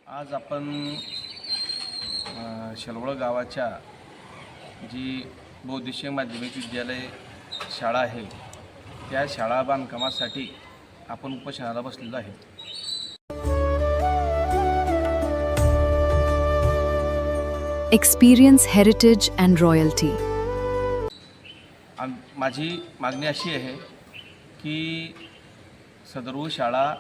आज आपण शेलवळ गावाच्या जी बहुउद्देशीय माध्यमिक विद्यालय शाळा आहे त्या शाळा बांधकामासाठी आपण उपोषणाला बसलेलो आहे। Experience heritage and royalty. माझी मागणी अशी आहे की सदर शाळा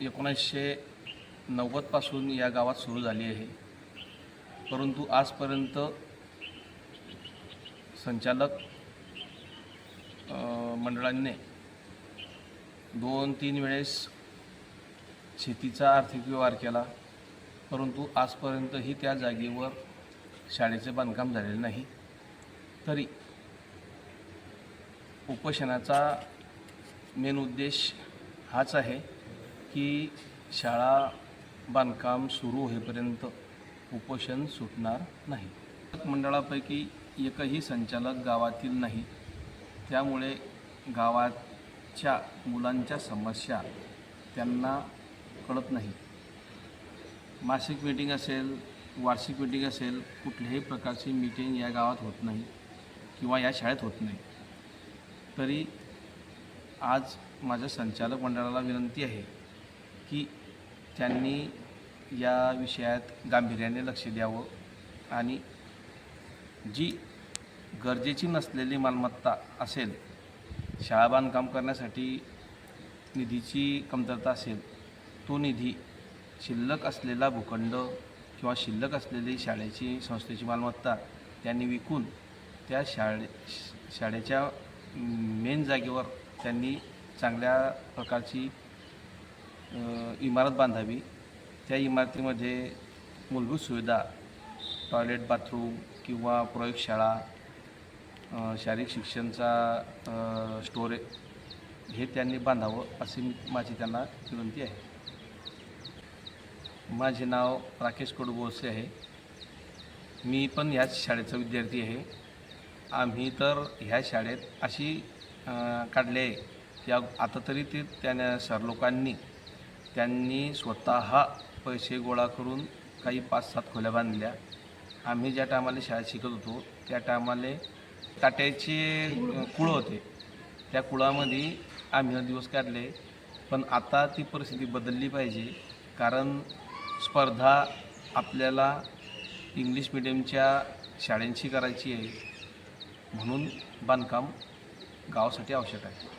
1990 पासून या गावात सुरू झाली आहे, परंतु आजपर्यंत संचालक मंडळाने 2-3 वेळेस शेतीचा आर्थिक व्यवहार केला, परंतु आजपर्यंतही त्या जागेवर शाळेचे बांधकाम झालेले नाही। तरी उपोषणाचा मेन उद्देश हाच आहे की शाळा बांधकाम सुरू होईपर्यंत उपोषण सुटणार नाही। मंडळापैकी एकही संचालक गावातील नाही, त्यामुळे गावाच्या मुलांच्या समस्या त्यांना कळत नाही। मासिक मीटिंग असेल, वार्षिक मीटिंग असेल, कुठल्याही प्रकारची मीटिंग या गावात होत नाही किंवा या शाळेत होत नाही। तरी आज माझ्या संचालक मंडळाला विनंती आहे की त्यांनी या विषयात गांभीर्याने लक्ष द्यावं आणि जी गरजेची नसलेली मालमत्ता असेल, शाळा बांधकाम करण्यासाठी निधीची कमतरता असेल, तो निधी शिल्लक असलेला भूखंड किंवा शिल्लक असलेली शाळेची संस्थेची मालमत्ता त्यांनी विकून त्या शाळेच्या मेन जागेवर त्यांनी चांगल्या प्रकारची इमारत बांधावी। त्या इमारतीमध्ये मूलभूत सुविधा, टॉयलेट, बाथरूम किंवा प्रयोगशाळा, शारीरिक शिक्षणचा स्टोरेज हे त्यांनी बांधावं अशी माझी त्यांना विनंती आहे। माझे नाव राकेश कडबोसे आहे। मी पण ह्याच शाळेचा विद्यार्थी आहे। आम्ही तर ह्या शाळेत अशी काढले आहे की आता तरी ते सर लोकांनी त्यांनी स्वतः पैसे गोळा करून काही 5-7 खोल्या बांधल्या। आम्ही ज्या टायमाला शाळेत शिकत होतो त्या टायमाला काट्याचे कुळं होते, त्या कुळामध्ये आम्ही दिवस काढले। पण आता ती परिस्थिती बदलली पाहिजे, कारण स्पर्धा आपल्याला इंग्लिश मिडियमच्या शाळांशी करायची आहे, म्हणून बांधकाम गावासाठी आवश्यक आहे।